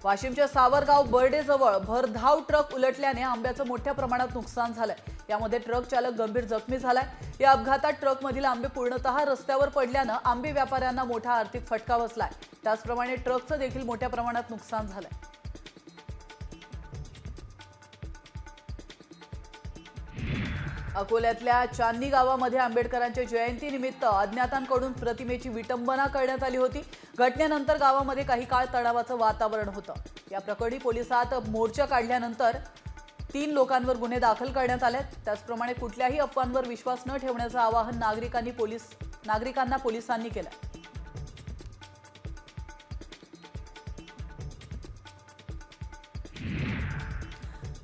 वाशिमच्या सावरगाव बर्डेजवळ भरधाव ट्रक उलटल्याने आंब्याचं मोठ्या प्रमाणात नुकसान झालंय। यामध्ये ट्रक चालक गंभीर जखमी झालाय। या अपघातात ट्रकमधील आंबे पूर्णतः रस्त्यावर पडल्याने आंबे व्यापाऱ्यांना मोठा आर्थिक फटका बसलाय। त्याचप्रमाणे ट्रकचं देखील मोठ्या प्रमाणात नुकसान झालंय। अकोल्यातल्या चांदणी गावामध्ये आंबेडकरांच्या जयंतीनिमित्त अज्ञातांकडून प्रतिमेची विटंबना करण्यात आली होती। घटनेनंतर गावामध्ये काही काळ तणावाचं वातावरण होतं। या प्रकरणी पोलिसात मोर्चा काढल्यानंतर 3 लोकांवर गुन्हे दाखल करण्यात आले। त्याचप्रमाणे कुठल्याही अफवांवर विश्वास न ठेवण्याचं आवाहन नागरिकांना पोलिसांनी केलं।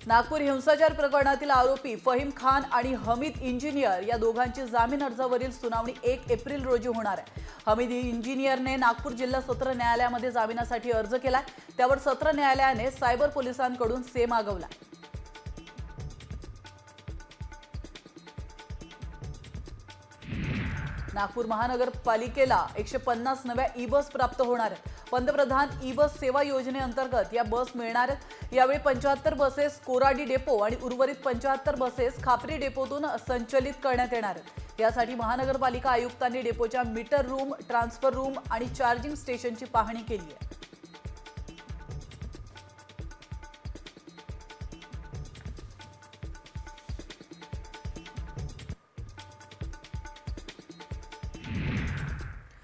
नागपूर हिंसाचार प्रकरणातील आरोपी फहीम खान आणि हमीद इंजिनियर या दोघांची जामीन अर्जावरील सुनावणी 1 एप्रिल रोजी होणार आहे। हमीद इंजिनियरने नागपूर जिल्हा सत्र न्यायालयामध्ये जामिनासाठी अर्ज केलाय। त्यावर सत्र न्यायालयाने सायबर पोलिसांकडून स्टे मागवला। नागपूर महानगरपालिकेला 150 नव्या ई-बस प्राप्त होणार आहेत। पंतप्रधान ई-बस सेवा योजनेअंतर्गत या बस मिळणार आहेत। यावेळी 75 बसेस कोराडी डेपो आणि उर्वरित 75 बसेस खापरी डेपोतून संचलित करण्यात येणार आहेत। यासाठी महानगरपालिका आयुक्तांनी डेपोच्या मीटर रूम, ट्रान्सफर रूम आणि चार्जिंग स्टेशनची पाहणी केली आहे।